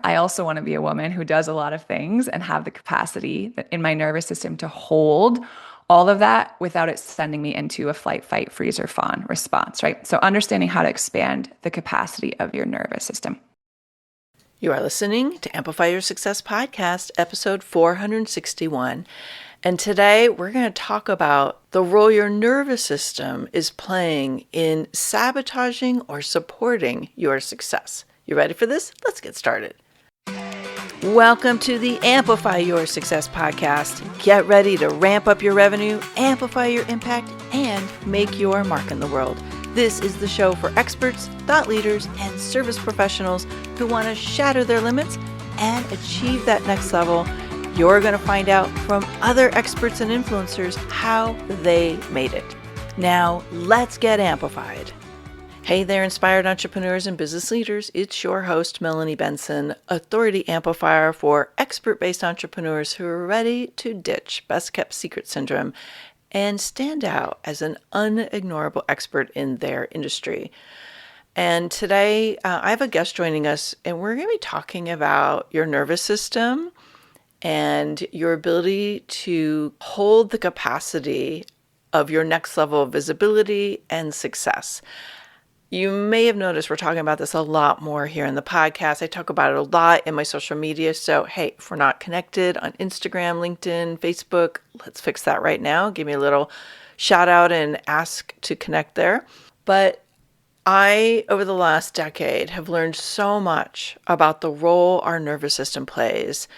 I also want to be a woman who does a lot of things and have the capacity in my nervous system to hold all of that without it sending me into a flight, fight, freeze, or fawn response, right? So understanding how to expand the capacity of your nervous system. You are listening to Amplify Your Success Podcast, episode 461. And today we're going to talk about the role your nervous system is playing in sabotaging or supporting your success. You ready for this? Let's get started. Welcome to the Amplify Your Success Podcast. Get ready to ramp up your revenue, amplify your impact, and make your mark in the world. This is the show for experts, thought leaders, and service professionals who want to shatter their limits and achieve that next level. You're going to find out from other experts and influencers how they made it. Now, let's get amplified. Hey there, inspired entrepreneurs and business leaders. It's your host, Melanie Benson, authority amplifier for expert-based entrepreneurs who are ready to ditch best-kept secret syndrome and stand out as an unignorable expert in their industry. And today, I have a guest joining us, and we're going to be talking about your nervous system and your ability to hold the capacity of your next level of visibility and success. You may have noticed we're talking about this a lot more here in the podcast. I talk about it a lot in my social media. So, hey, if we're not connected on Instagram, LinkedIn, Facebook, let's fix that right now. Give me a little shout out and ask to connect there. But I, over the last decade, have learned so much about the role our nervous system plays.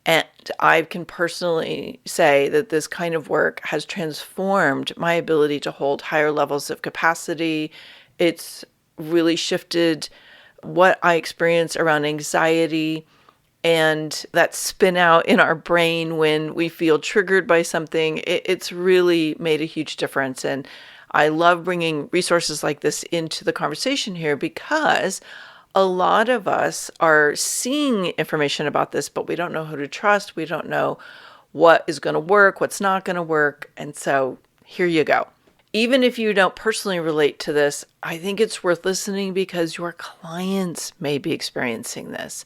And I can personally say that this kind of work has transformed my ability to hold higher levels of capacity. It's really shifted what I experience around anxiety and that spin out in our brain when we feel triggered by something. It's really made a huge difference. And I love bringing resources like this into the conversation here because a lot of us are seeing information about this, but we don't know who to trust. We don't know what is going to work, what's not going to work. And so here you go. Even if you don't personally relate to this, I think it's worth listening because your clients may be experiencing this.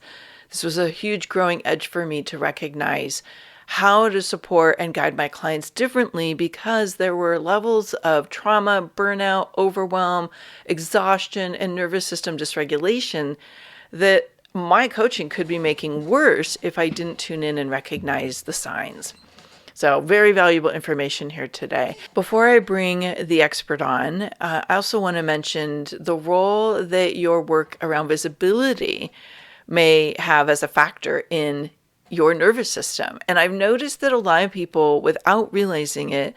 This was a huge growing edge for me to recognize how to support and guide my clients differently because there were levels of trauma, burnout, overwhelm, exhaustion, and nervous system dysregulation that my coaching could be making worse if I didn't tune in and recognize the signs. So very valuable information here today. Before I bring the expert on, I also want to mention the role that your work around visibility may have as a factor in your nervous system. And I've noticed that a lot of people, without realizing it,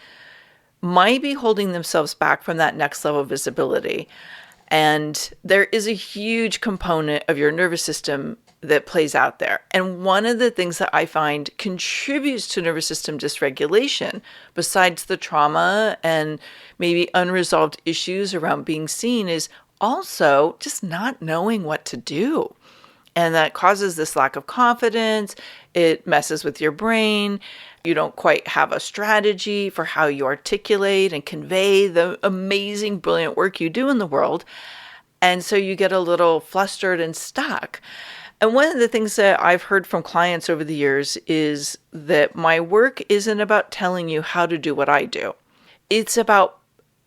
might be holding themselves back from that next level of visibility. And there is a huge component of your nervous system that plays out there. And one of the things that I find contributes to nervous system dysregulation, besides the trauma and maybe unresolved issues around being seen, is also just not knowing what to do. And that causes this lack of confidence. It messes with your brain. You don't quite have a strategy for how you articulate and convey the amazing, brilliant work you do in the world. And so you get a little flustered and stuck. And one of the things that I've heard from clients over the years is that my work isn't about telling you how to do what I do. It's about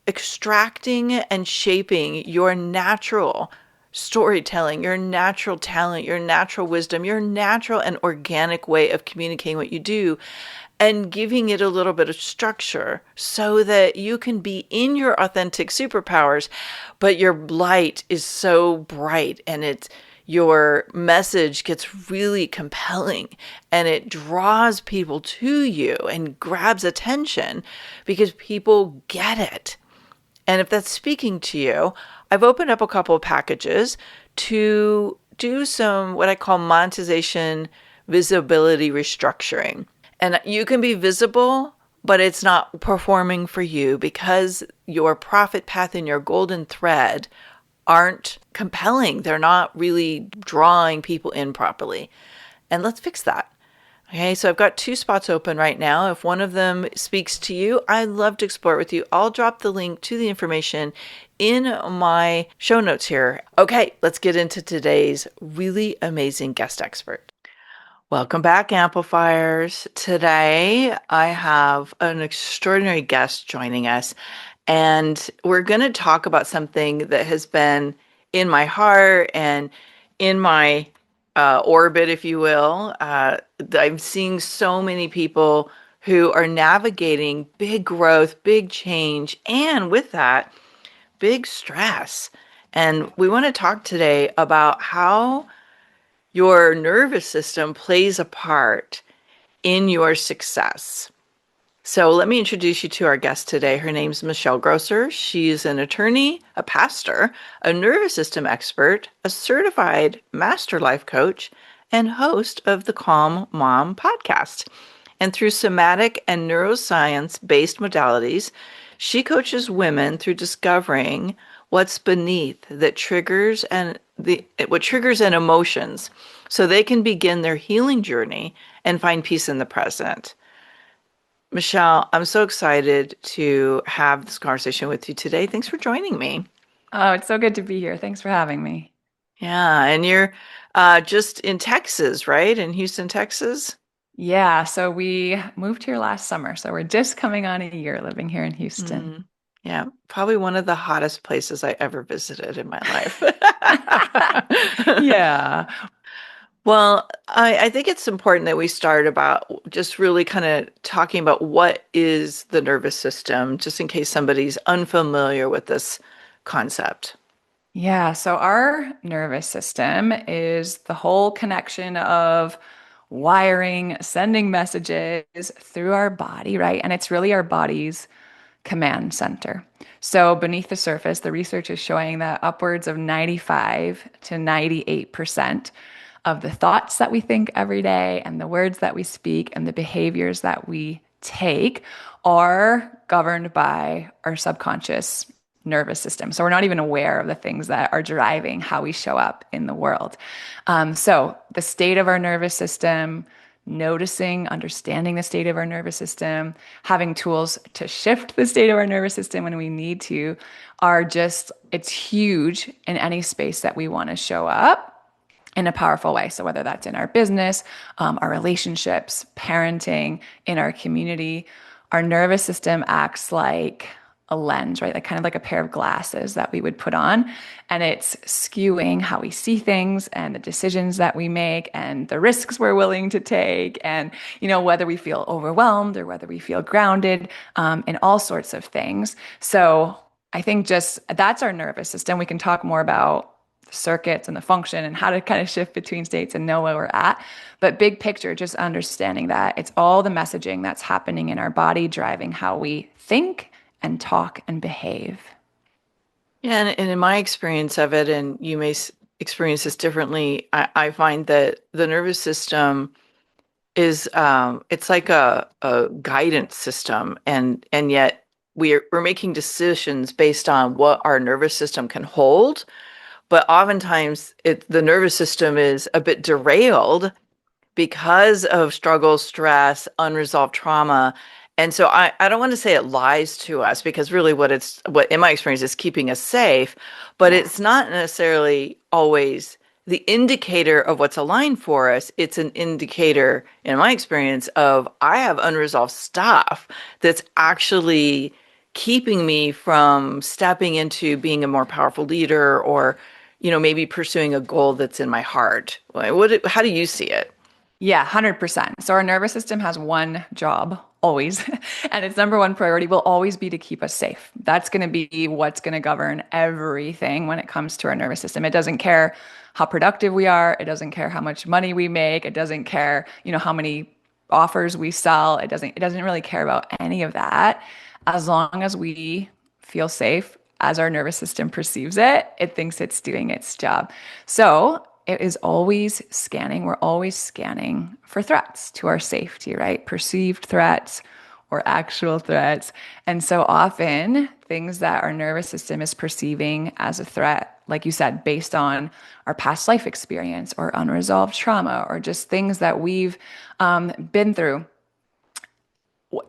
extracting and shaping your natural storytelling, your natural talent, your natural wisdom, your natural and organic way of communicating what you do, and giving it a little bit of structure so that you can be in your authentic superpowers, but your light is so bright and your message gets really compelling and it draws people to you and grabs attention because people get it. And if that's speaking to you, I've opened up a couple of packages to do some what I call monetization visibility restructuring. And you can be visible, but it's not performing for you because your profit path and your golden thread aren't compelling. They're not really drawing people in properly. And let's fix that. Okay, so I've got two spots open right now. If one of them speaks to you, I'd love to explore it with you. I'll drop the link to the information in my show notes here. Okay, let's get into today's really amazing guest expert. Welcome back, Amplifiers. Today, I have an extraordinary guest joining us, and we're going to talk about something that has been in my heart and in my orbit, if you will. I'm seeing so many people who are navigating big growth, big change, and with that, big stress. And we want to talk today about how your nervous system plays a part in your success. So let me introduce you to our guest today. Her name's Michelle Grosser. She's an attorney, a pastor, a nervous system expert, a certified master life coach, and host of the Calm Mom podcast. And through somatic and neuroscience-based modalities, she coaches women through discovering what's beneath that triggers and what triggers and emotions so they can begin their healing journey and find peace in the present. Michelle, I'm so excited to have this conversation with you today. Thanks for joining me. Oh, it's so good to be here. Thanks for having me. Yeah, and you're just in Texas, right? In Houston, Texas? Yeah, so we moved here last summer. So we're just coming on a year living here in Houston. Mm, yeah, probably one of the hottest places I ever visited in my life. Yeah. Well, I think it's important that we start about just really kind of talking about what is the nervous system, just in case somebody's unfamiliar with this concept. Yeah, so our nervous system is the whole connection of wiring, sending messages through our body, right? And it's really our body's command center. So beneath the surface, the research is showing that upwards of 95 to 98% of the thoughts that we think every day and the words that we speak and the behaviors that we take are governed by our subconscious nervous system. So we're not even aware of the things that are driving how we show up in the world. So the state of our nervous system, noticing, understanding the state of our nervous system, having tools to shift the state of our nervous system when we need to, it's huge in any space that we want to show up in a powerful way. So whether that's in our business, our relationships, parenting, in our community, our nervous system acts like a lens, right? Like kind of like a pair of glasses that we would put on. And it's skewing how we see things and the decisions that we make and the risks we're willing to take. And, whether we feel overwhelmed or whether we feel grounded, in all sorts of things. So I think just that's our nervous system. We can talk more about the circuits and the function and how to kind of shift between states and know where we're at. But big picture, just understanding that it's all the messaging that's happening in our body driving how we think and talk and behave. Yeah, and in my experience of it, and you may experience this differently, I find that the nervous system is it's like a guidance system, and yet we're making decisions based on what our nervous system can hold. But oftentimes, the nervous system is a bit derailed because of struggle, stress, unresolved trauma. And so I don't want to say it lies to us because really what in my experience is keeping us safe, but Yeah. it's not necessarily always the indicator of what's aligned for us. It's an indicator, in my experience, of I have unresolved stuff that's actually keeping me from stepping into being a more powerful leader or, maybe pursuing a goal that's in my heart. How do you see it? Yeah, 100%. So our nervous system has one job always, and its number one priority will always be to keep us safe. That's going to be what's going to govern everything when it comes to our nervous system. It doesn't care how productive we are. It doesn't care how much money we make. It doesn't care, how many offers we sell. It doesn't really care about any of that. As long as we feel safe as our nervous system perceives it, it thinks it's doing its job. So it is always scanning. We're always scanning for threats to our safety, right? Perceived threats or actual threats. And so often things that our nervous system is perceiving as a threat, like you said, based on our past life experience or unresolved trauma or just things that we've been through,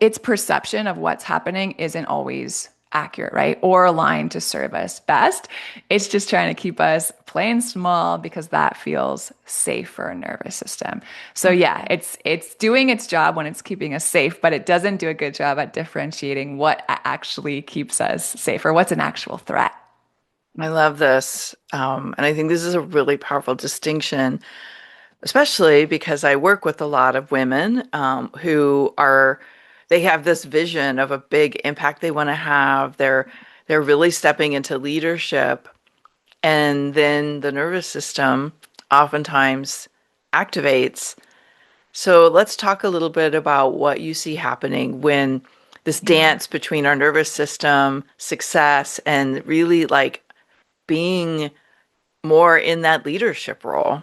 its perception of what's happening isn't always accurate, right? Or aligned to serve us best. It's just trying to keep us playing small because that feels safe for our nervous system. So yeah, it's doing its job when it's keeping us safe, but it doesn't do a good job at differentiating what actually keeps us safe or what's an actual threat. I love this. And I think this is a really powerful distinction, especially because I work with a lot of women they have this vision of a big impact they want to have. They're really stepping into leadership. And then the nervous system oftentimes activates. So let's talk a little bit about what you see happening when this dance between our nervous system, success, and really like being more in that leadership role.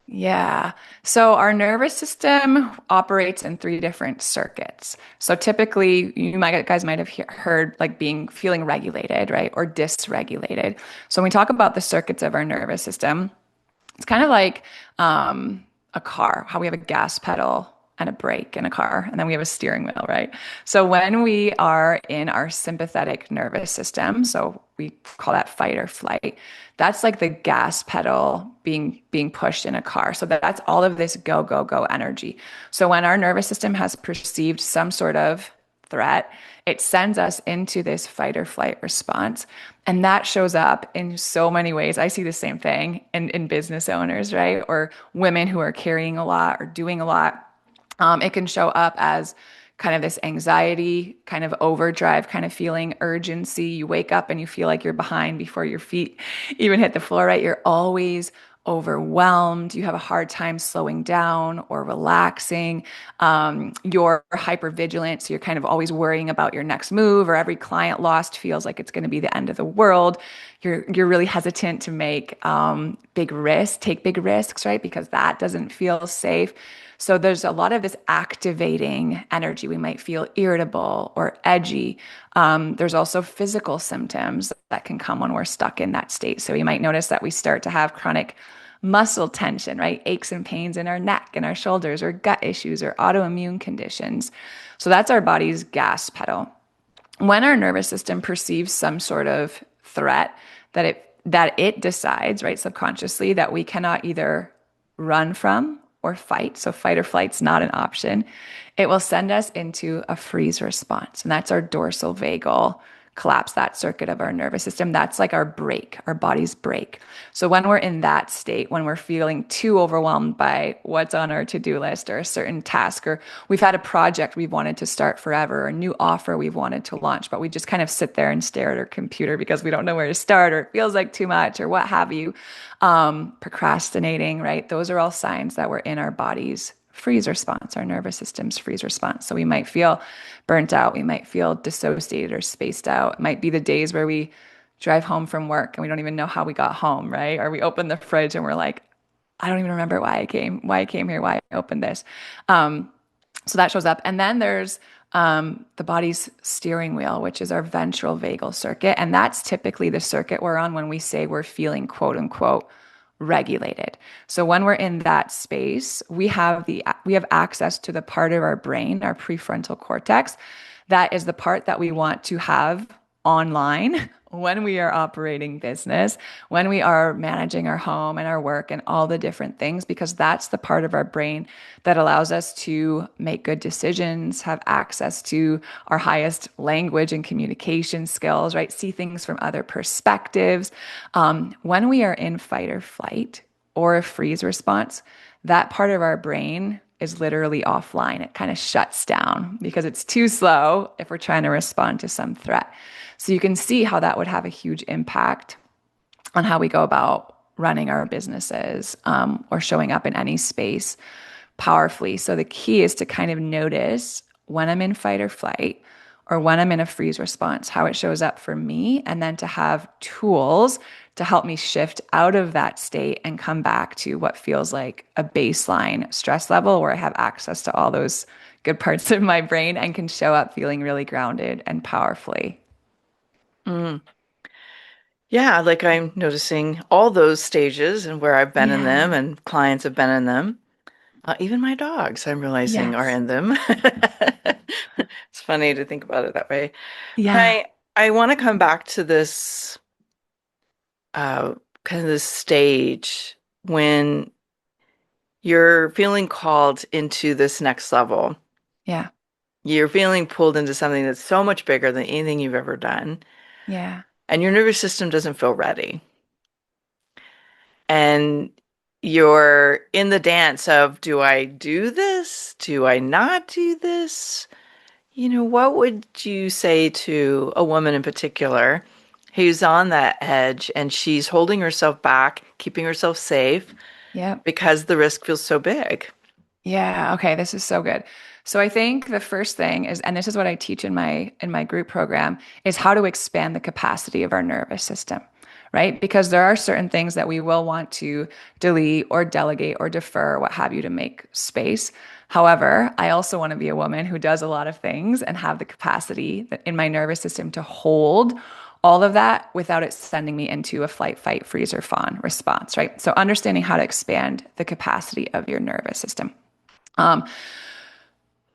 Yeah. So our nervous system operates in three different circuits. So typically, guys might have heard like feeling regulated, right, or dysregulated. So when we talk about the circuits of our nervous system, it's kind of like a car, how we have a gas pedal and a brake in a car, and then we have a steering wheel, right? So when we are in our sympathetic nervous system, so we call that fight or flight, that's like the gas pedal being pushed in a car. So that's all of this go, go, go energy. So when our nervous system has perceived some sort of threat, it sends us into this fight or flight response. And that shows up in so many ways. I see the same thing in business owners, right? Or women who are carrying a lot or doing a lot. It can show up as kind of this anxiety, kind of overdrive, kind of feeling urgency. You wake up and you feel like you're behind before your feet even hit the floor, right? You're always overwhelmed. You have a hard time slowing down or relaxing. You're hyper vigilant. So you're kind of always worrying about your next move, or every client lost feels like it's going to be the end of the world. You're really hesitant to make take big risks, right? Because that doesn't feel safe. So there's a lot of this activating energy. We might feel irritable or edgy. There's also physical symptoms that can come when we're stuck in that state. So you might notice that we start to have chronic muscle tension, right? Aches and pains in our neck and our shoulders, or gut issues, or autoimmune conditions. So that's our body's gas pedal. When our nervous system perceives some sort of threat that it decides, right, subconsciously, that we cannot either run from or fight, so fight or flight's not an option, it will send us into a freeze response. And that's our dorsal vagal collapse, that circuit of our nervous system. That's like our brake, our body's brake. So when we're in that state, when we're feeling too overwhelmed by what's on our to-do list or a certain task, or we've had a project we've wanted to start forever, or a new offer we've wanted to launch, but we just kind of sit there and stare at our computer because we don't know where to start, or it feels like too much, or what have you, procrastinating, right? Those are all signs that we're in our body's freeze response, our nervous system's freeze response. So we might feel burnt out. We might feel dissociated or spaced out. It might be the days where we drive home from work and we don't even know how we got home, right? Or we open the fridge and we're like, I don't even remember why I came here, why I opened this. So that shows up. And then there's the body's steering wheel, which is our ventral vagal circuit. And that's typically the circuit we're on when we say we're feeling quote unquote regulated. So when we're in that space, we have access to the part of our brain, our prefrontal cortex, that is the part that we want to have online when we are operating business, when we are managing our home and our work and all the different things, because that's the part of our brain that allows us to make good decisions, have access to our highest language and communication skills, right? See things from other perspectives. When we are in fight or flight or a freeze response, that part of our brain is literally offline. It kind of shuts down because it's too slow if we're trying to respond to some threat. So you can see how that would have a huge impact on how we go about running our businesses, or showing up in any space powerfully. So the key is to kind of notice when I'm in fight or flight, or when I'm in a freeze response, how it shows up for me, and then to have tools to help me shift out of that state and come back to what feels like a baseline stress level where I have access to all those good parts of my brain and can show up feeling really grounded and powerfully. Mm. Yeah, like I'm noticing all those stages and where I've been in them Yeah. and clients have been in them. Even my dogs, I'm realizing, are Yes. in them. It's funny to think about it that way. But Yeah. I want to come back to this uh, kind of this stage when you're feeling called into this next level. Yeah. You're feeling pulled into something that's so much bigger than anything you've ever done, Yeah. and your nervous system doesn't feel ready. And you're in the dance of, do I do this? Do I not do this? What would you say to a woman in particular who's on that edge and she's holding herself back, keeping herself safe Yep. because the risk feels so big? Yeah. Okay. This is so good. So I think the first thing is, and this is what I teach in my group program, is how to expand the capacity of our nervous system, right? Because there are certain things that we will want to delete or delegate or defer, what have you, to make space. However, I also want to be a woman who does a lot of things and have the capacity in my nervous system to hold all of that without it sending me into a flight, fight, freeze, or fawn response, right? So understanding how to expand the capacity of your nervous system. Um,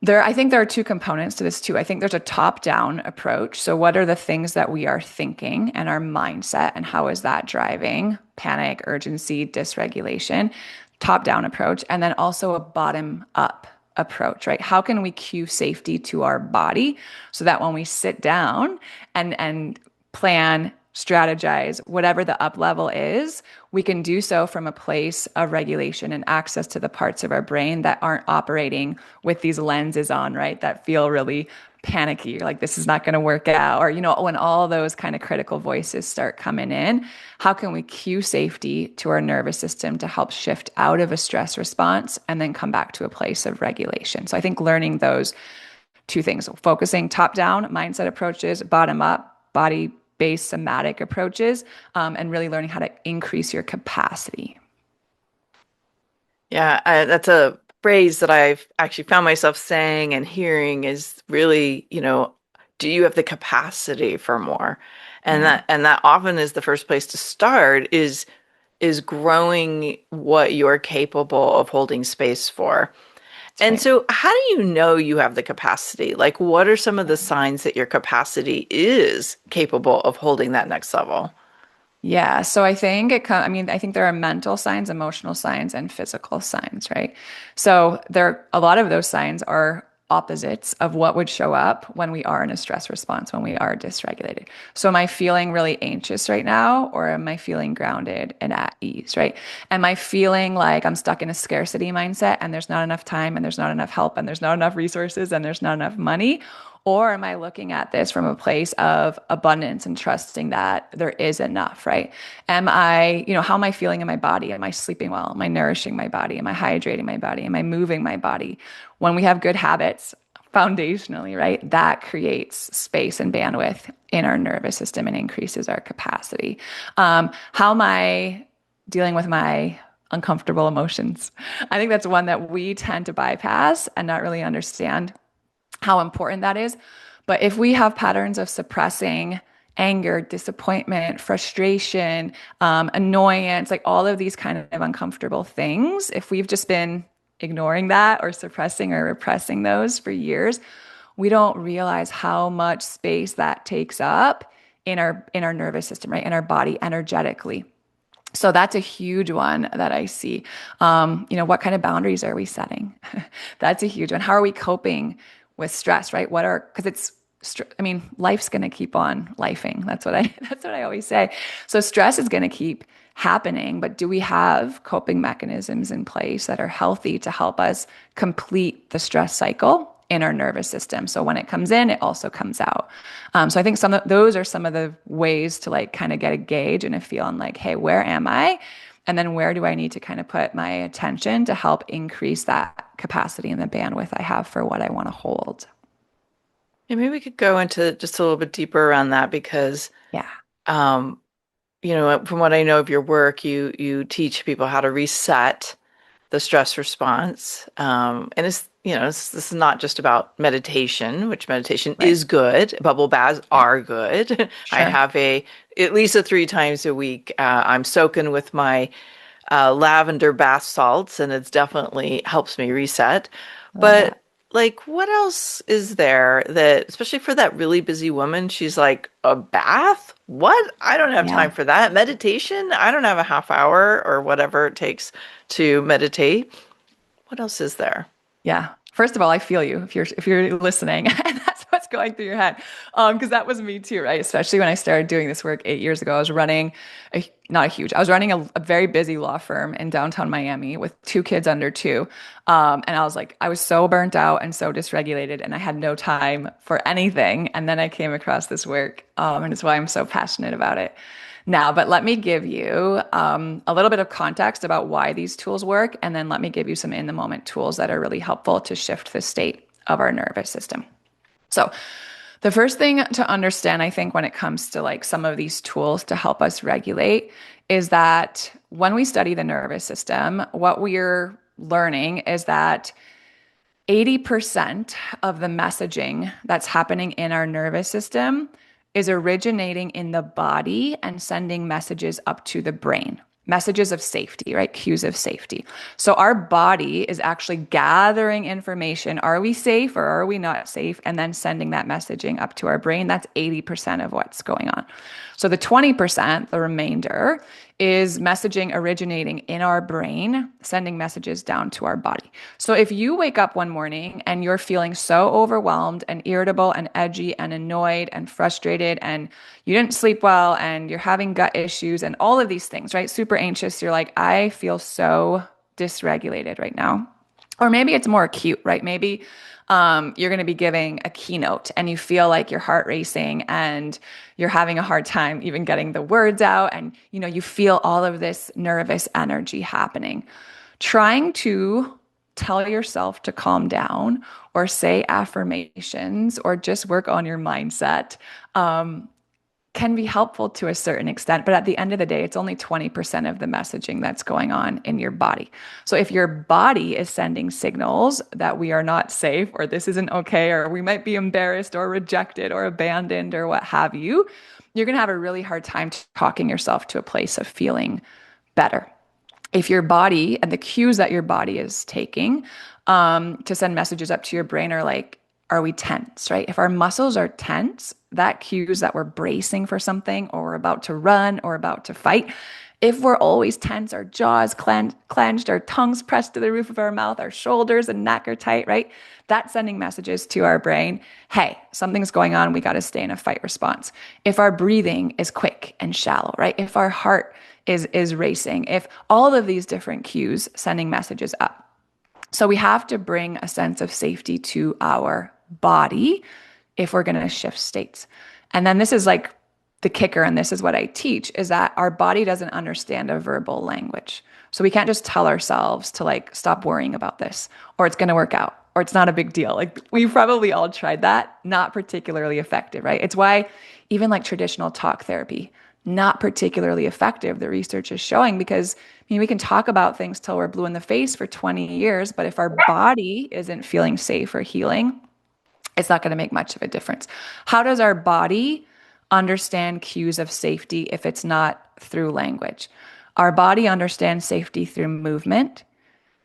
I think there are two components to this too. I think there's a top-down approach. So what are the things that we are thinking and our mindset, and how is that driving panic, urgency, dysregulation? Top-down approach, and then also a bottom-up approach, right? How can we cue safety to our body so that when we sit down and plan, strategize, whatever the up level is, we can do so from a place of regulation and access to the parts of our brain that aren't operating with these lenses on, right? That feel really panicky. You're like, this is not going to work out. Or, when all those kind of critical voices start coming in, how can we cue safety to our nervous system to help shift out of a stress response and then come back to a place of regulation? So I think learning those two things, focusing top down mindset approaches, bottom up body based somatic approaches, and really learning how to increase your capacity. Yeah, that's a phrase that I've actually found myself saying and hearing is really, do you have the capacity for more? And Yeah. that often is the first place to start is growing what you're capable of holding space for. That's And right. so how do you know you have the capacity? Like, what are some of the signs that your capacity is capable of holding that next level? Yeah. So I think I think there are mental signs, emotional signs, and physical signs, right? So a lot of those signs are opposites of what would show up when we are in a stress response, when we are dysregulated. So am I feeling really anxious right now, or am I feeling grounded and at ease, right? Am I feeling like I'm stuck in a scarcity mindset and there's not enough time and there's not enough help and there's not enough resources and there's not enough money? Or am I looking at this from a place of abundance and trusting that there is enough, right? How am I feeling in my body? Am I sleeping well? Am I nourishing my body? Am I hydrating my body? Am I moving my body? When we have good habits, foundationally, right, that creates space and bandwidth in our nervous system and increases our capacity. How am I dealing with my uncomfortable emotions? I think that's one that we tend to bypass and not really understand how important that is. But if we have patterns of suppressing anger, disappointment, frustration, annoyance, like all of these kind of uncomfortable things, if we've just been ignoring that or suppressing or repressing those for years, we don't realize how much space that takes up in our nervous system, right? In our body energetically. So that's a huge one that I see. What kind of boundaries are we setting? That's a huge one. How are we coping with stress, right? Because life's going to keep on lifing. That's what I always say. So stress is going to keep happening, but do we have coping mechanisms in place that are healthy to help us complete the stress cycle in our nervous system? So when it comes in, it also comes out. So I think those are some of the ways to like kind of get a gauge and a feel on like, hey, where am I? And then where do I need to kind of put my attention to help increase that capacity and the bandwidth I have for what I want to hold? And maybe we could go into just a little bit deeper around that because Yeah. um, from what I know of your work, you teach people how to reset the stress response. And it's, this is not just about meditation, which meditation Right. is good. Bubble baths Yeah. are good. I Sure. have at least a 3 times a week. I'm soaking with my lavender bath salts, and it's definitely helps me reset. I love But that. like, what else is there that, especially for that really busy woman, she's like, a bath? What? I don't have time Yeah. for that. Meditation? I don't have a half hour or whatever it takes to meditate. What else is there? Yeah. First of all, I feel you if you're listening and that's what's going through your head. Because that was me too, right? Especially when I started doing this work 8 years ago. I was running I was running a very busy law firm in downtown Miami with 2 kids under two. And I was like, I was so burnt out and so dysregulated, and I had no time for anything. And then I came across this work, and it's why I'm so passionate about it now. But let me give you a little bit of context about why these tools work, and then let me give you some in the moment tools that are really helpful to shift the state of our nervous system. So, the first thing to understand, I think, when it comes to like some of these tools to help us regulate is that when we study the nervous system, what we're learning is that 80% of the messaging that's happening in our nervous system is originating in the body and sending messages up to the brain. Messages of safety, right? Cues of safety. So our body is actually gathering information. Are we safe or are we not safe? And then sending that messaging up to our brain. That's 80% of what's going on. So the 20%, the remainder, is messaging originating in our brain, sending messages down to our body. So if you wake up one morning and you're feeling so overwhelmed and irritable and edgy and annoyed and frustrated, and you didn't sleep well and you're having gut issues and all of these things, right? Super anxious, you're like, I feel so dysregulated right now. Or maybe it's more acute, right? Maybe you're going to be giving a keynote and you feel like your heart racing and you're having a hard time even getting the words out, and you feel all of this nervous energy happening. Trying to tell yourself to calm down or say affirmations or just work on your mindset can be helpful to a certain extent, but at the end of the day, it's only 20% of the messaging that's going on in your body. So if your body is sending signals that we are not safe, or this isn't okay, or we might be embarrassed or rejected or abandoned or what have you, you're going to have a really hard time talking yourself to a place of feeling better. If your body and the cues that your body is taking to send messages up to your brain are like, are we tense, right? If our muscles are tense, that cues that we're bracing for something or we're about to run or about to fight. If we're always tense, our jaws clenched, our tongues pressed to the roof of our mouth, our shoulders and neck are tight, right? That's sending messages to our brain. Hey, something's going on. We got to stay in a fight response. If our breathing is quick and shallow, right? If our heart is racing, if all of these different cues sending messages up. So we have to bring a sense of safety to our body if we're going to shift states. And then this is like the kicker, and this is what I teach, is that our body doesn't understand a verbal language. So we can't just tell ourselves to like stop worrying about this, or it's going to work out, or it's not a big deal. Like we've probably all tried that, not particularly effective, right? It's why even like traditional talk therapy, not particularly effective, the research is showing, because we can talk about things till we're blue in the face for 20 years, but if our body isn't feeling safe or healing, it's not going to make much of a difference. How does our body understand cues of safety if it's not through language? Our body understands safety through movement,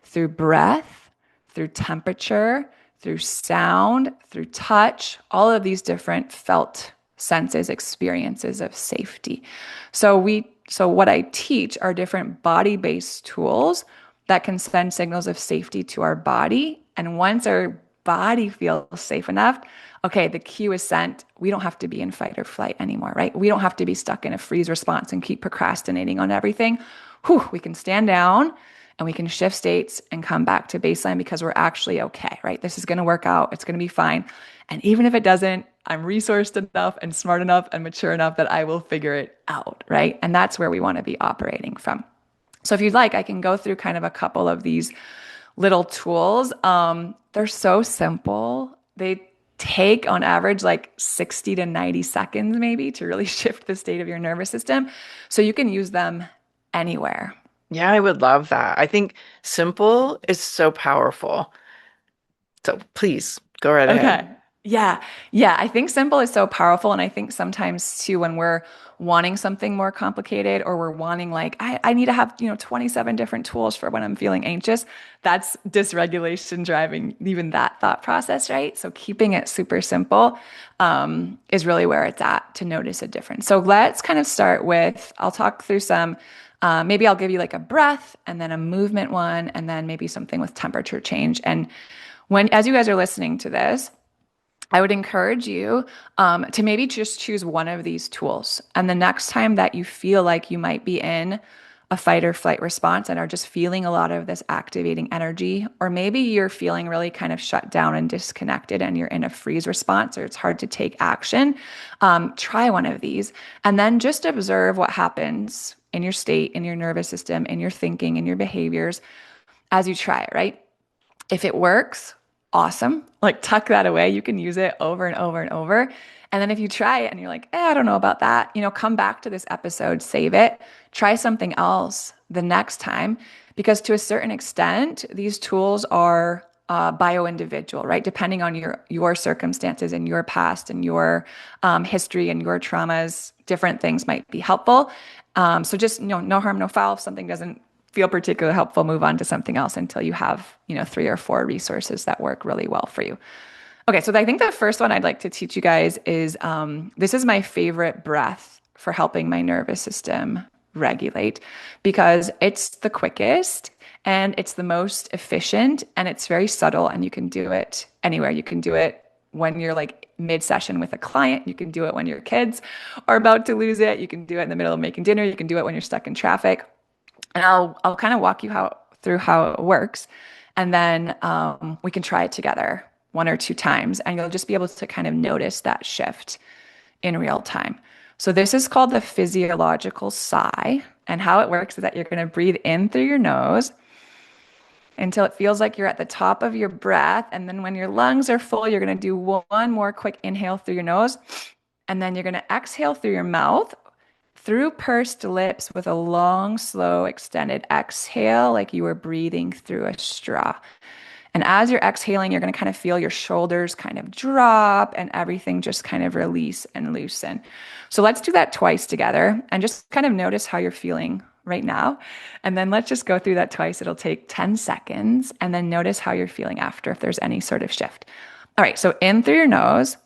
through breath, through temperature, through sound, through touch, all of these different felt senses, experiences of safety. So what I teach are different body-based tools that can send signals of safety to our body. And once our body feels safe enough, okay, the cue is sent. We don't have to be in fight or flight anymore, right? We don't have to be stuck in a freeze response and keep procrastinating on everything. Whew, we can stand down and we can shift states and come back to baseline because we're actually okay, right? This is going to work out. It's going to be fine. And even if it doesn't, I'm resourced enough and smart enough and mature enough that I will figure it out, right? And that's where we want to be operating from. So if you'd like, I can go through kind of a couple of these little tools. They're so simple. They take on average like 60 to 90 seconds maybe to really shift the state of your nervous system. So you can use them anywhere. Yeah, I would love that. I think simple is so powerful. So please go right ahead. Okay. Yeah. Yeah. I think simple is so powerful. And I think sometimes too, when we're wanting something more complicated or we're wanting like, I need to have, 27 different tools for when I'm feeling anxious, that's dysregulation driving even that thought process, right? So keeping it super simple is really where it's at to notice a difference. So let's kind of start with, I'll talk through some, maybe I'll give you like a breath and then a movement one, and then maybe something with temperature change. And as you guys are listening to this, I would encourage you to maybe just choose one of these tools. And the next time that you feel like you might be in a fight or flight response and are just feeling a lot of this activating energy, or maybe you're feeling really kind of shut down and disconnected and you're in a freeze response or it's hard to take action, try one of these and then just observe what happens in your state, in your nervous system, in your thinking, in your behaviors as you try it, right? If it works, awesome. Like tuck that away. You can use it over and over and over. And then if you try it and you're like, I don't know about that, come back to this episode, save it, try something else the next time. Because to a certain extent, these tools are bio-individual, right? Depending on your circumstances and your past and your history and your traumas, different things might be helpful. So just no harm, no foul. If something doesn't feel particularly helpful, move on to something else until you have, 3 or 4 resources that work really well for you. Okay, so I think the first one I'd like to teach you guys is this is my favorite breath for helping my nervous system regulate because it's the quickest and it's the most efficient and it's very subtle and you can do it anywhere. You can do it when you're like mid-session with a client. You can do it when your kids are about to lose it. You can do it in the middle of making dinner. You can do it when you're stuck in traffic. And I'll kind of walk you through how it works. And then we can try it together 1 or 2 times. And you'll just be able to kind of notice that shift in real time. So this is called the physiological sigh. And how it works is that you're going to breathe in through your nose until it feels like you're at the top of your breath. And then when your lungs are full, you're going to do one more quick inhale through your nose. And then you're going to exhale through your mouth through pursed lips with a long, slow, extended exhale, like you were breathing through a straw. And as you're exhaling, you're going to kind of feel your shoulders kind of drop and everything just kind of release and loosen. So let's do that twice together and just kind of notice how you're feeling right now. And then let's just go through that twice. It'll take 10 seconds and then notice how you're feeling after if there's any sort of shift. All right, so in through your nose.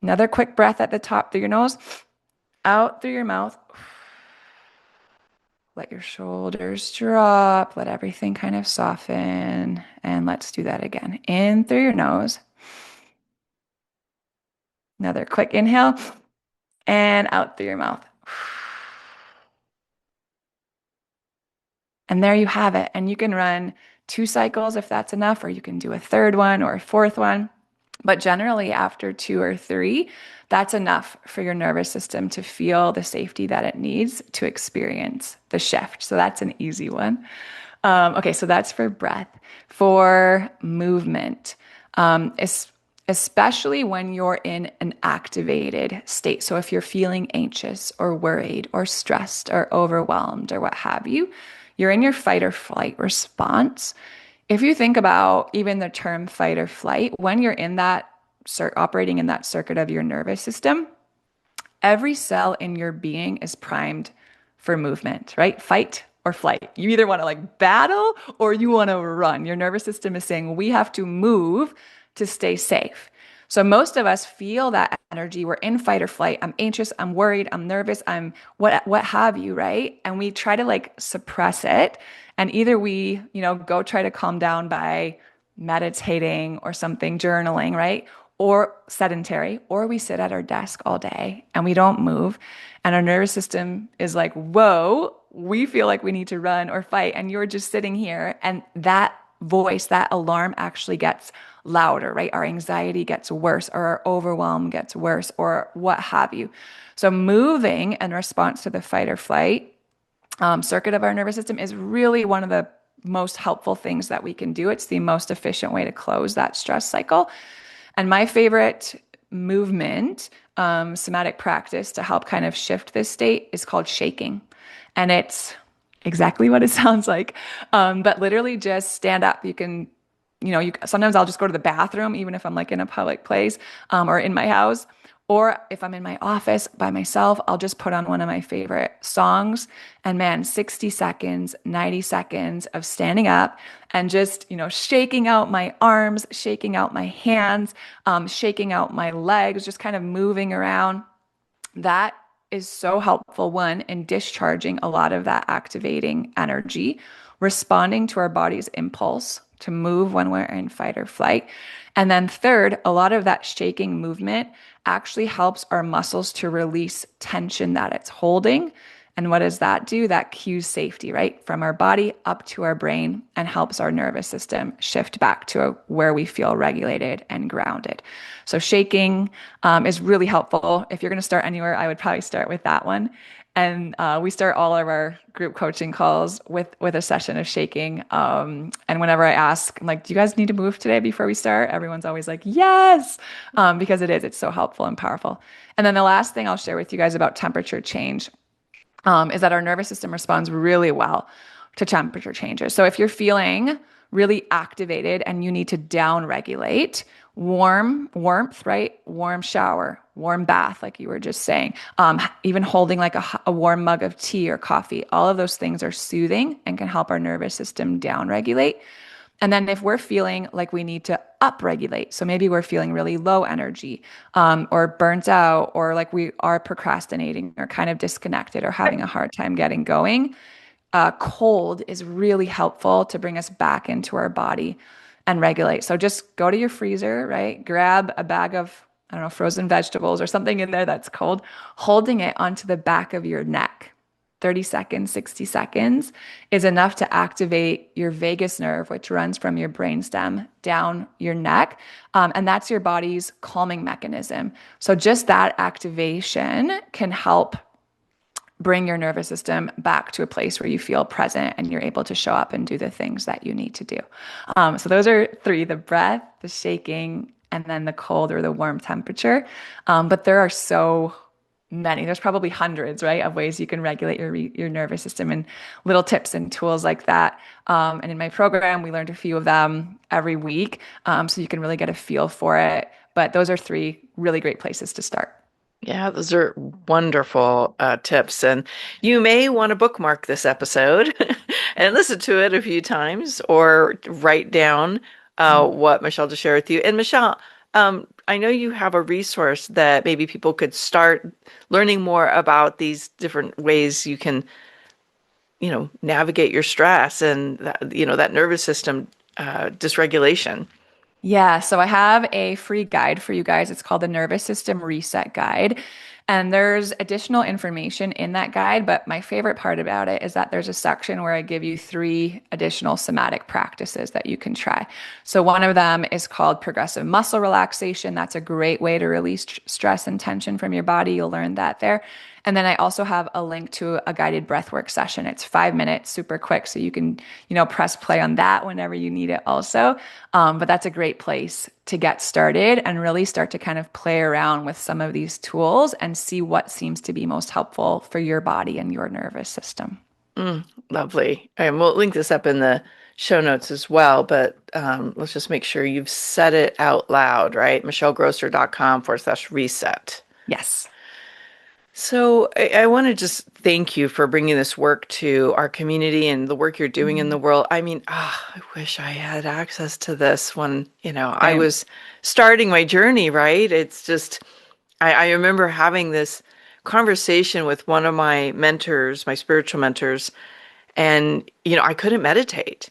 Another quick breath at the top through your nose. Out through your mouth. Let your shoulders drop. Let everything kind of soften. And let's do that again. In through your nose. Another quick inhale. And out through your mouth. And there you have it. And you can run 2 cycles if that's enough, or you can do a 3rd one or a 4th one. But generally, after 2 or 3, that's enough for your nervous system to feel the safety that it needs to experience the shift. So that's an easy one. Okay, so that's for breath. For movement, especially when you're in an activated state. So if you're feeling anxious or worried or stressed or overwhelmed or what have you, you're in your fight or flight response. If you think about even the term fight or flight, when you're in that operating in that circuit of your nervous system, every cell in your being is primed for movement, right? Fight or flight. You either want to like battle or you want to run. Your nervous system is saying we have to move to stay safe. So most of us feel that energy. We're in fight or flight. I'm anxious, I'm worried, I'm nervous, I'm what have you, right? And we try to like suppress it. And either we, go try to calm down by meditating or something, journaling, right? Or sedentary, or we sit at our desk all day and we don't move. And our nervous system is like, whoa, we feel like we need to run or fight. And you're just sitting here. And that voice, that alarm actually gets louder, right? Our anxiety gets worse, or our overwhelm gets worse, or what have you. So moving in response to the fight or flight circuit of our nervous system is really one of the most helpful things that we can do. It's the most efficient way to close that stress cycle. And my favorite movement, somatic practice to help kind of shift this state is called shaking. And it's exactly what it sounds like. But literally just stand up. You can sometimes I'll just go to the bathroom, even if I'm like in a public place, or in my house. Or if I'm in my office by myself, I'll just put on one of my favorite songs. And man, 60 seconds, 90 seconds of standing up and just, shaking out my arms, shaking out my hands, shaking out my legs, just kind of moving around. That is so helpful, one, in discharging a lot of that activating energy, responding to our body's impulse to move when we're in fight or flight. And then third, a lot of that shaking movement actually helps our muscles to release tension that it's holding. And what does that do? That cues safety, right? From our body up to our brain and helps our nervous system shift back to where we feel regulated and grounded. So shaking is really helpful. If you're going to start anywhere, I would probably start with that one. And we start all of our group coaching calls with a session of shaking. And whenever I ask, I'm like, do you guys need to move today before we start? Everyone's always like, yes, because it's so helpful and powerful. And then the last thing I'll share with you guys about temperature change is that our nervous system responds really well to temperature changes. So if you're feeling really activated and you need to down regulate, warmth, right? Warm shower, warm bath, like you were just saying, even holding like a warm mug of tea or coffee, all of those things are soothing and can help our nervous system down regulate. And then if we're feeling like we need to upregulate, so maybe we're feeling really low energy, or burnt out, or like we are procrastinating or kind of disconnected or having a hard time getting going, cold is really helpful to bring us back into our body and regulate. So just go to your freezer, right? Grab a bag of, I don't know, frozen vegetables or something in there that's cold, holding it onto the back of your neck. 30 seconds, 60 seconds is enough to activate your vagus nerve, which runs from your brainstem down your neck. And that's your body's calming mechanism. So just that activation can help bring your nervous system back to a place where you feel present and you're able to show up and do the things that you need to do. So those are three: the breath, the shaking, and then the cold or the warm temperature. But there are so many. There's probably hundreds, right, of ways you can regulate your nervous system and little tips and tools like that. And in my program, we learned a few of them every week, so you can really get a feel for it. But those are three really great places to start. Yeah, those are wonderful tips. And you may want to bookmark this episode and listen to it a few times or write down what Michelle just shared with you. And Michelle, I know you have a resource that maybe people could start learning more about these different ways you can, navigate your stress and that nervous system dysregulation. Yeah, so I have a free guide for you guys. It's called the Nervous System Reset Guide. And there's additional information in that guide, but my favorite part about it is that there's a section where I give you 3 additional somatic practices that you can try. So one of them is called progressive muscle relaxation. That's a great way to release stress and tension from your body. You'll learn that there. And then I also have a link to a guided breathwork session. It's 5 minutes, super quick. So you can, press play on that whenever you need it also. But that's a great place to get started and really start to kind of play around with some of these tools and see what seems to be most helpful for your body and your nervous system. Lovely. And we'll link this up in the show notes as well, but let's just make sure you've said it out loud, right? michellegrosser.com/reset. Yes. So I want to just thank you for bringing this work to our community and the work you're doing in the world. I mean, I wish I had access to this when, I was starting my journey, right? It's just, I remember having this conversation with one of my mentors, my spiritual mentors, and, I couldn't meditate.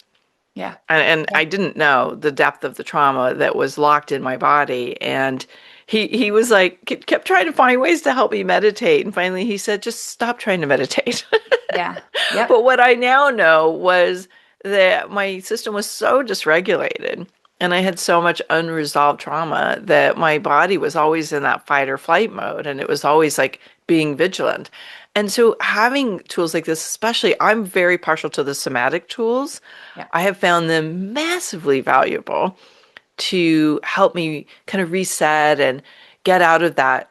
Yeah. And I didn't know the depth of the trauma that was locked in my body. And he was like, kept trying to find ways to help me meditate. And finally he said, just stop trying to meditate. Yeah. Yep. But what I now know was that my system was so dysregulated and I had so much unresolved trauma that my body was always in that fight or flight mode. And it was always like being vigilant. And so having tools like this, especially, I'm very partial to the somatic tools. Yeah. I have found them massively valuable to help me kind of reset and get out of that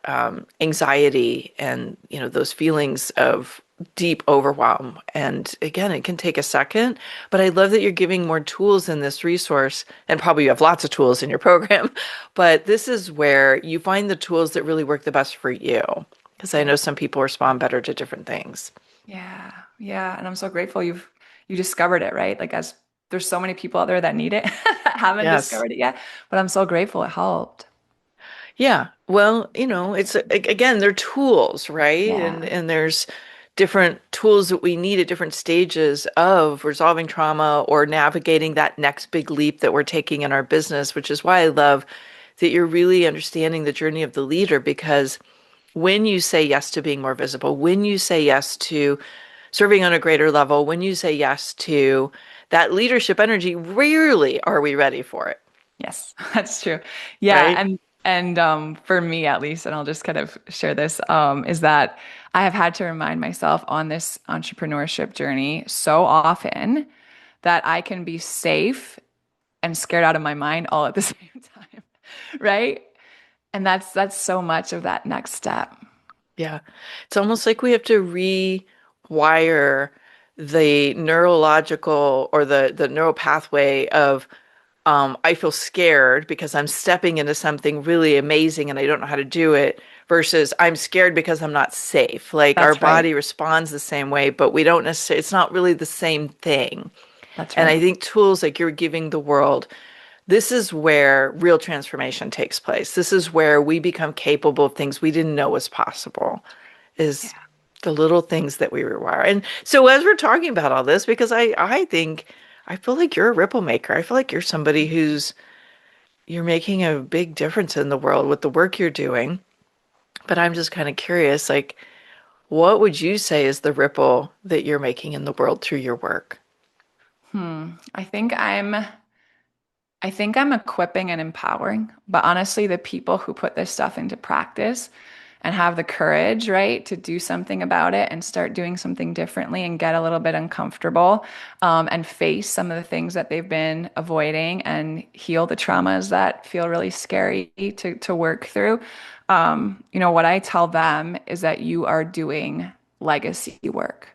anxiety and, those feelings of deep overwhelm. And again, it can take a second, but I love that you're giving more tools in this resource, and probably you have lots of tools in your program, but this is where you find the tools that really work the best for you. Because I Yeah. know some people respond better to different things. Yeah. Yeah. And I'm so grateful you discovered it, right? Like as there's so many people out there that need it that haven't Yes. discovered it yet, but I'm so grateful it helped. Yeah. Well, it's again, they're tools, right? And Yeah. and there's different tools that we need at different stages of resolving trauma or navigating that next big leap that we're taking in our business, which is why I love that you're really understanding the journey of the leader, because when you say yes to being more visible, when you say yes to serving on a greater level, when you say yes to that leadership energy, rarely are we ready for it, Yes, that's true. Yeah, right? and for me at least, and I'll just kind of share this, is that I have had to remind myself on this entrepreneurship journey so often that I can be safe and scared out of my mind all at the same time, right? And that's so much of that next step. Yeah. It's almost like we have to rewire the neurological or the neural pathway of I feel scared because I'm stepping into something really amazing and I don't know how to do it versus I'm scared because I'm not safe. Like our That's right. body responds the same way, but we don't necessarily, it's not really the same thing. That's And right. I think tools like you're giving the world, this is where real transformation takes place. This is where we become capable of things we didn't know was possible, is Yeah. the little things that we rewire. And so as we're talking about all this, because I think I feel like you're a ripple maker. I feel like you're somebody who's you're making a big difference in the world with the work you're doing. But I'm just kind of curious, like, what would you say is the ripple that you're making in the world through your work? Hmm. I think I'm equipping and empowering, but honestly, the people who put this stuff into practice and have the courage, right, to do something about it and start doing something differently and get a little bit uncomfortable, and face some of the things that they've been avoiding and heal the traumas that feel really scary to work through. What I tell them is that you are doing legacy work.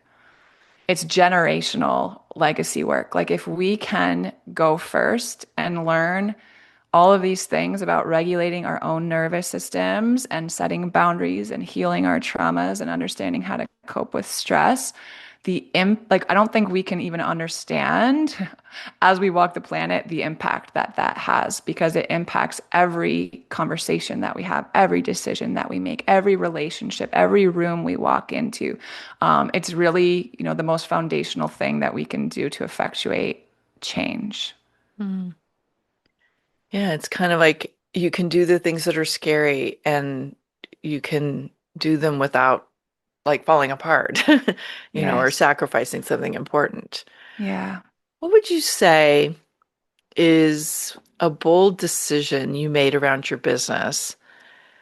It's generational legacy work. Like if we can go first and learn all of these things about regulating our own nervous systems and setting boundaries and healing our traumas and understanding how to cope with stress, like I don't think we can even understand as we walk the planet the impact that has, because it impacts every conversation that we have, every decision that we make, every relationship, every room we walk into. It's really, the most foundational thing that we can do to effectuate change. Mm. Yeah, it's kind of like you can do the things that are scary and you can do them without like falling apart, or Yes. sacrificing something important. Yeah. What would you say is a bold decision you made around your business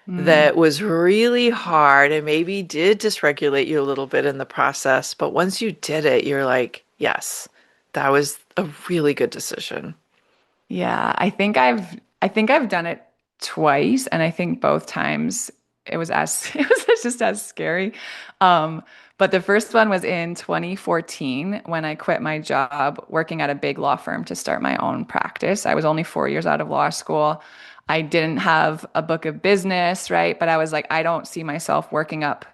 Mm. that was really hard and maybe did dysregulate you a little bit in the process, but once you did it, you're like, yes, that was a really good decision. Yeah, I think I've done it twice, and I think both times it was as it was just as scary. Um, but the first one was in 2014 when I quit my job working at a big law firm to start my own practice. I was only 4 years out of law school. I didn't have a book of business, right? But I was like, I don't see myself working up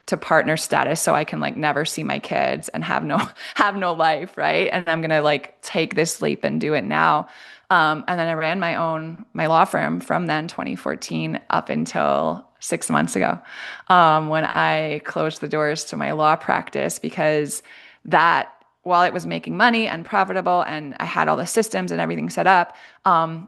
to partner status so I can like never see my kids and have no have no life, right? And I'm gonna like take this leap and do it now. And then I ran my law firm from then 2014 up until 6 months ago, when I closed the doors to my law practice because that while it was making money and profitable and I had all the systems and everything set up,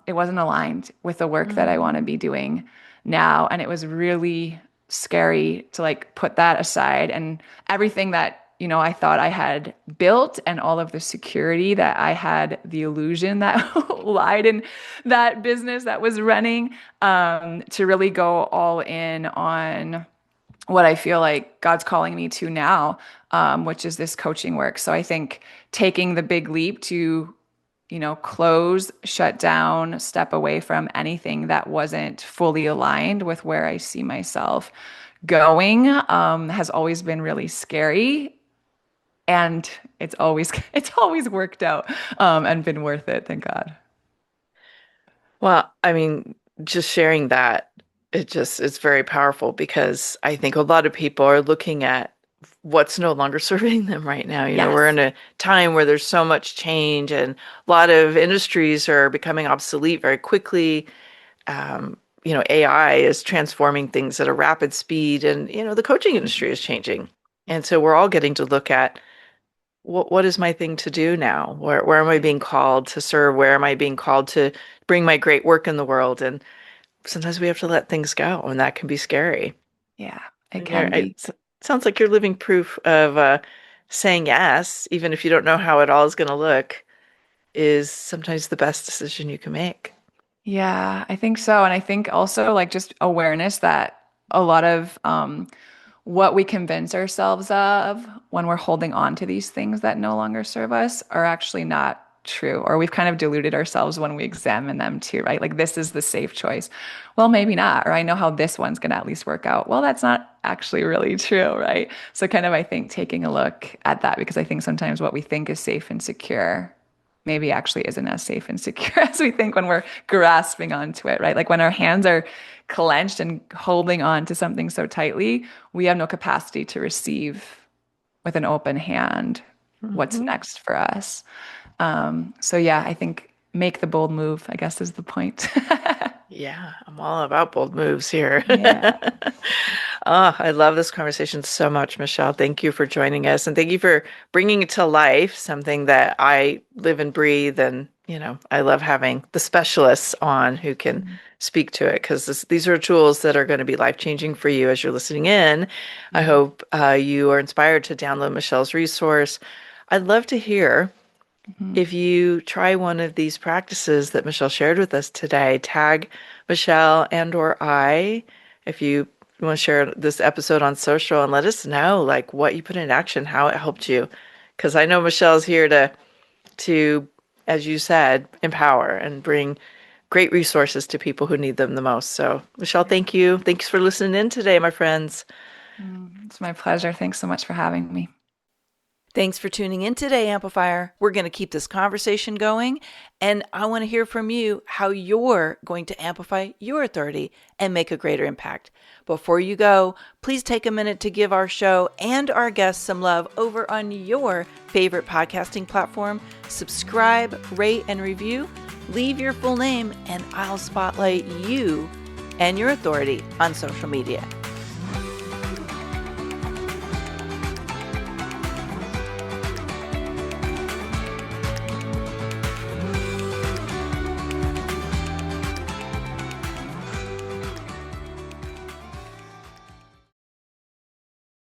it wasn't aligned with the work that I want to be doing now. And it was really scary to like put that aside and everything that I thought I had built and all of the security that I had the illusion that lied in that business that was running, to really go all in on what I feel like God's calling me to now, which is this coaching work. So I think taking the big leap to, close, shut down, step away from anything that wasn't fully aligned with where I see myself going has always been really scary. And it's always worked out and been worth it, thank God. Well, I mean, just sharing that, it's very powerful because I think a lot of people are looking at what's no longer serving them right now. We're Yes. in a time where there's so much change and a lot of industries are becoming obsolete very quickly. AI is transforming things at a rapid speed, and the coaching industry is changing. And so we're all getting to look at what is my thing to do now? Where am I being called to serve? Where am I being called to bring my great work in the world? And sometimes we have to let things go, and that can be scary. Yeah, it And can be. sounds like you're living proof of saying yes, even if you don't know how it all is going to look, is sometimes the best decision you can make. Yeah, I think so. And I think also like just awareness that a lot of what we convince ourselves of when we're holding on to these things that no longer serve us are actually not true. Or we've kind of deluded ourselves when we examine them too, right? Like this is the safe choice. Well, maybe not. Or I know how this one's going to at least work out. Well, that's not actually really true, right? So kind of I think taking a look at that because I think sometimes what we think is safe and secure maybe actually isn't as safe and secure as we think when we're grasping onto it, right? Like when our hands are clenched and holding on to something so tightly, we have no capacity to receive with an open hand what's Hmm. next for us. So yeah, I think make the bold move, I guess is the point. Yeah, I'm all about bold moves here. Yeah. Oh, I love this conversation so much, Michelle. Thank you for joining us and thank you for bringing it to life, something that I live and breathe. And, I love having the specialists on who can speak to it because these are tools that are going to be life-changing for you as you're listening in. I hope you are inspired to download Michelle's resource. I'd love to hear Mhm. if you try one of these practices that Michelle shared with us today. Tag Michelle and or I if you want to share this episode on social and let us know like what you put in action, how it helped you. Because I know Michelle's here to, as you said, empower and bring great resources to people who need them the most. So Michelle, thank you. Thanks for listening in today, my friends. It's my pleasure. Thanks so much for having me. Thanks for tuning in today, Amplifier. We're going to keep this conversation going, and I want to hear from you how you're going to amplify your authority and make a greater impact. Before you go, please take a minute to give our show and our guests some love over on your favorite podcasting platform. Subscribe, rate, and review. Leave your full name, and I'll spotlight you and your authority on social media.